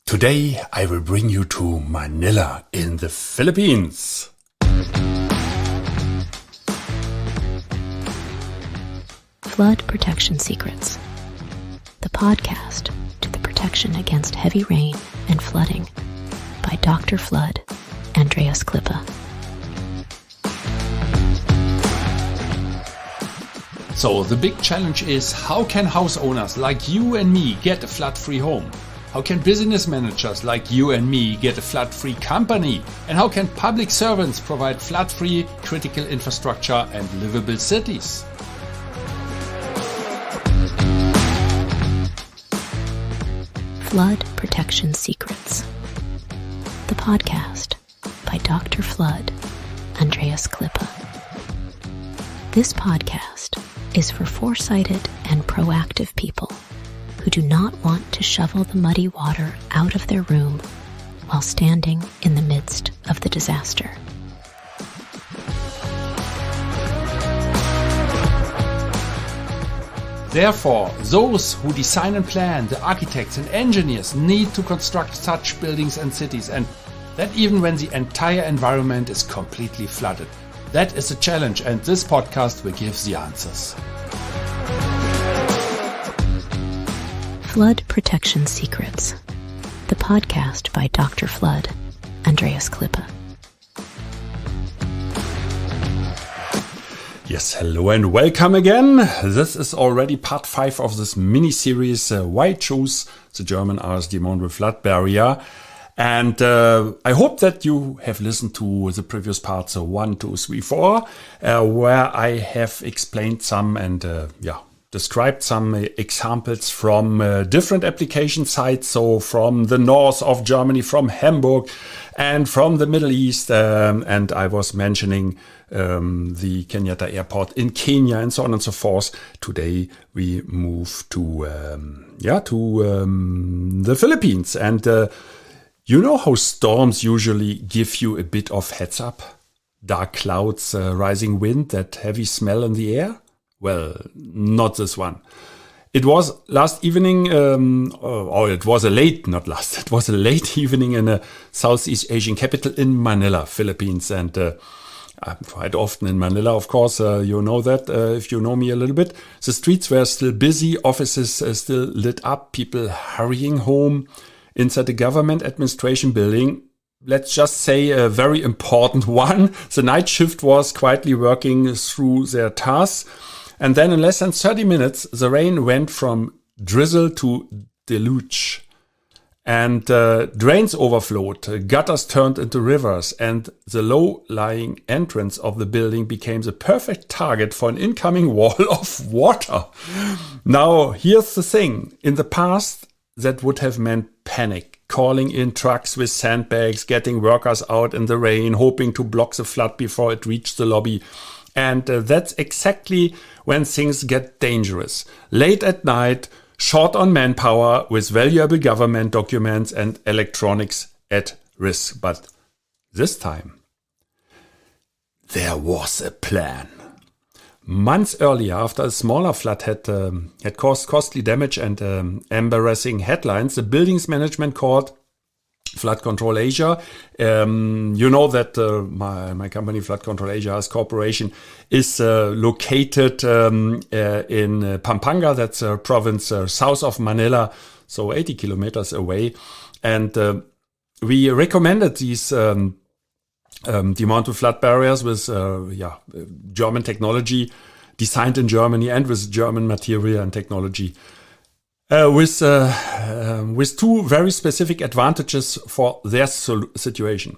Today I will bring you to Manila in the Philippines. Flood Protection Secrets, the podcast to the protection against heavy rain and flooding by Dr. Flood, Andreas Klippe. So the big challenge is, how can house owners like you and me get a flood-free home? How can business managers like you and me get a flood-free company? And how can public servants provide flood-free critical infrastructure and livable cities? Flood Protection Secrets, the podcast by Dr. Flood, Andreas Klippe. This podcast is for foresighted and proactive people who do not want to shovel the muddy water out of their room while standing in the midst of the disaster. Therefore, those who design and plan, the architects and engineers, need to construct such buildings and cities, and that even when the entire environment is completely flooded. That is a challenge, and this podcast will give the answers. Flood Protection Secrets, the podcast by Dr. Flood, Andreas Klippe. Yes, hello and welcome again. This is already part 5 of this mini-series, Why Choose the German RS Demountable Flood Barrier. And I hope that you have listened to the previous parts, 1, 2, 3, 4, where I have explained some and described some examples from different application sites. So from the north of Germany, from Hamburg and from the Middle East. And I was mentioning the Kenyatta airport in Kenya and so on and so forth. Today we move to the Philippines. And you know how storms usually give you a bit of heads up? Dark clouds, rising wind, that heavy smell in the air? Well, not this one. It was last evening, it was a late evening in a Southeast Asian capital in Manila, Philippines. And I'm quite often in Manila, of course, you know that, if you know me a little bit. The streets were still busy, offices still lit up, people hurrying home. Inside the government administration building, let's just say a very important one, the night shift was quietly working through their tasks. And then in less than 30 minutes, the rain went from drizzle to deluge. And drains overflowed, gutters turned into rivers, and the low-lying entrance of the building became the perfect target for an incoming wall of water. Now, here's the thing. In the past, that would have meant panic, calling in trucks with sandbags, getting workers out in the rain, hoping to block the flood before it reached the lobby. And that's exactly when things get dangerous. Late at night, short on manpower, with valuable government documents and electronics at risk. But this time, there was a plan. Months earlier, after a smaller flood had caused costly damage and embarrassing headlines, the buildings management called Flood Control Asia. You know that my company, Flood Control Asia as corporation, is located in Pampanga. That's a province south of Manila, so 80 kilometers away. And we recommended these demountable flood barriers with German technology, designed in Germany and with German material and technology. With two very specific advantages for their situation.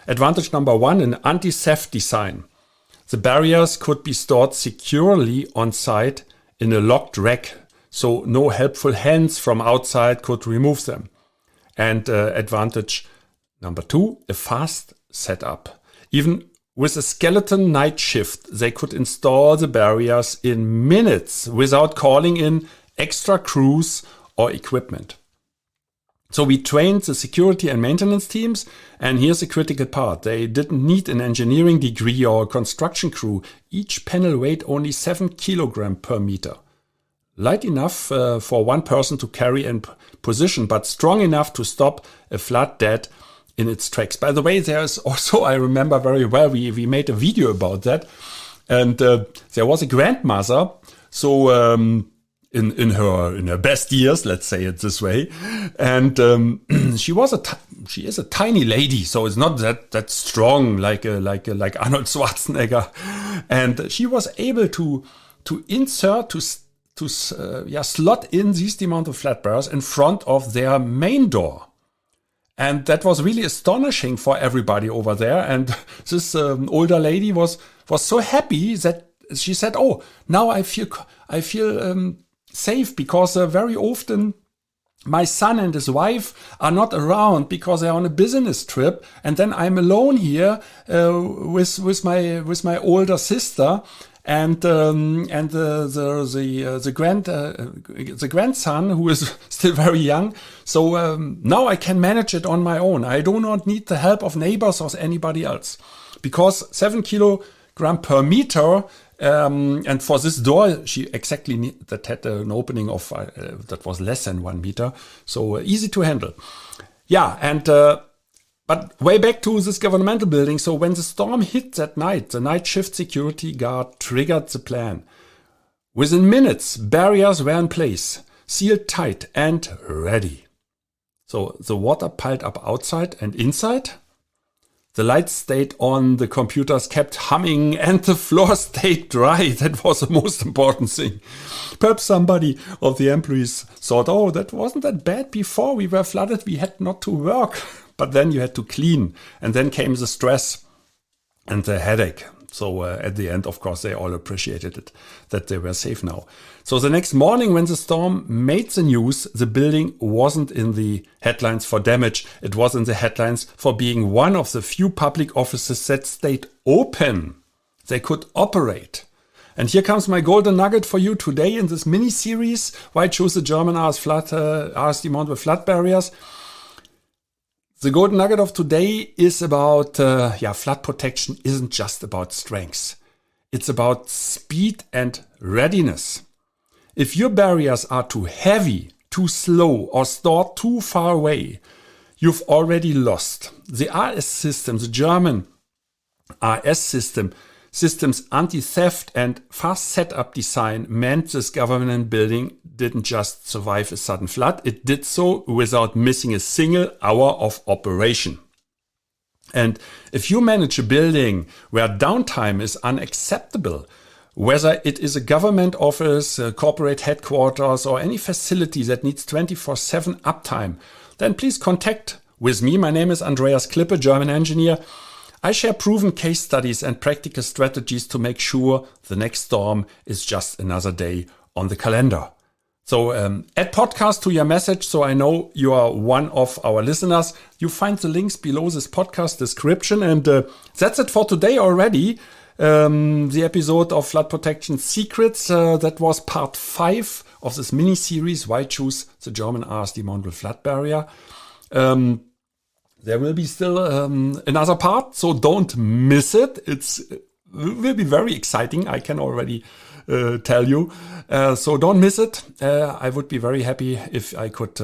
Advantage number 1, an anti-theft design. The barriers could be stored securely on site in a locked rack, so no helpful hands from outside could remove them. And advantage number 2, a fast setup. Even with a skeleton night shift, they could install the barriers in minutes without calling in extra crews or equipment. So we trained the security and maintenance teams, and here's the critical part. They didn't need an engineering degree or a construction crew. Each panel weighed only 7 kilograms per meter. light enough for one person to carry in position, but strong enough to stop a flood dead in its tracks. By the way, there's also, I remember very well, we made a video about that. And there was a grandmother, so in her best years, let's say it this way, and she is a tiny lady, so it's not that strong like Arnold Schwarzenegger, and she was able to insert slot in these demountable flood barriers in front of their main door. And that was really astonishing for everybody over there. And this older lady was so happy that she said, "Oh, now I feel safe, because very often my son and his wife are not around because they're on a business trip, and then I'm alone here with my older sister." And the grandson, who is still very young, so now I can manage it on my own. I do not need the help of neighbors or anybody else, because 7 kilogram per meter. And for this door, she exactly that had an opening of that was less than 1 meter, so easy to handle. Yeah, and but way back to this governmental building. So when the storm hit that night, the night shift security guard triggered the plan. Within minutes, barriers were in place, sealed tight and ready. So the water piled up outside and inside. The lights stayed on, the computers kept humming, and the floor stayed dry. That was the most important thing. Perhaps somebody of the employees thought, "Oh, that wasn't that bad before. We were flooded. We had not to work." But then you had to clean. And then came the stress and the headache. So at the end, of course, they all appreciated it, that they were safe now. So the next morning, when the storm made the news, the building wasn't in the headlines for damage. It was in the headlines for being one of the few public offices that stayed open. They could operate. And here comes my golden nugget for you today in this mini-series, why I chose the German RS Demountable Flood Barriers. The golden nugget of today is about, flood protection isn't just about strength. It's about speed and readiness. If your barriers are too heavy, too slow, or stored too far away, you've already lost. The RS system, the German RS system's anti-theft and fast setup design meant this government building didn't just survive a sudden flood, it did so without missing a single hour of operation. And if you manage a building where downtime is unacceptable, whether it is a government office, a corporate headquarters, or any facility that needs 24/7 uptime, then please contact with me. My name is Andreas Klippe, German engineer. I share proven case studies and practical strategies to make sure the next storm is just another day on the calendar. So add podcast to your message so I know you are one of our listeners. You find the links below this podcast description. And that's it for today already. The episode of Flood Protection Secrets, that was part 5 of this mini-series, Why Choose the German RS Demountable Flood Barrier. There will be still another part, so don't miss it. It will be very exciting, I can already tell you. So don't miss it. I would be very happy if I could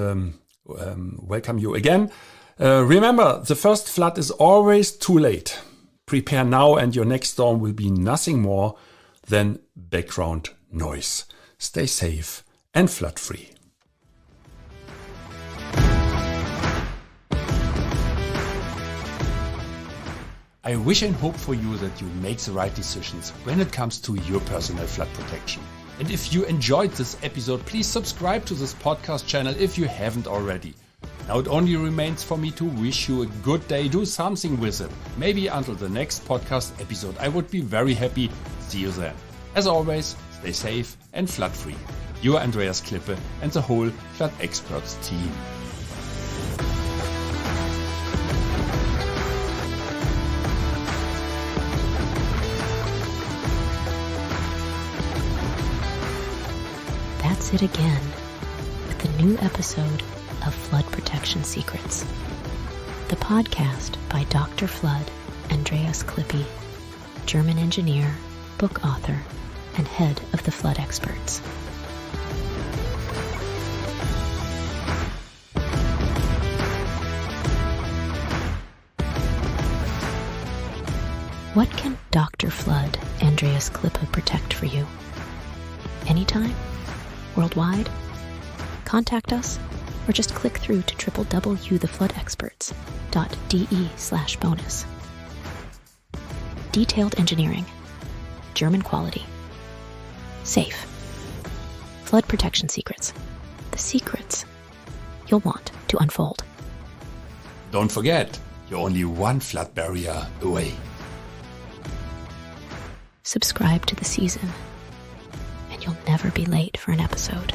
welcome you again. Remember, the first flood is always too late. Prepare now and your next storm will be nothing more than background noise. Stay safe and flood free. I wish and hope for you that you make the right decisions when it comes to your personal flood protection. And if you enjoyed this episode, please subscribe to this podcast channel if you haven't already. Now it only remains for me to wish you a good day. Do something with it. Maybe until the next podcast episode. I would be very happy. See you then. As always, stay safe and flood free. Your Andreas Klippe and the whole Flood Experts team. That's it again with the new episode of Flood Protection Secrets, the podcast by Dr. Flood, Andreas Klippe, German engineer, book author, and head of the Flood Experts. What can Dr. Flood Andreas Klippe protect for you? Anytime? Worldwide? Contact us or just click through to www.thefloodexperts.de/bonus. Detailed engineering. German quality. Safe. Flood protection secrets. The secrets you'll want to unfold. Don't forget, you're only one flood barrier away. Subscribe to the season, and you'll never be late for an episode.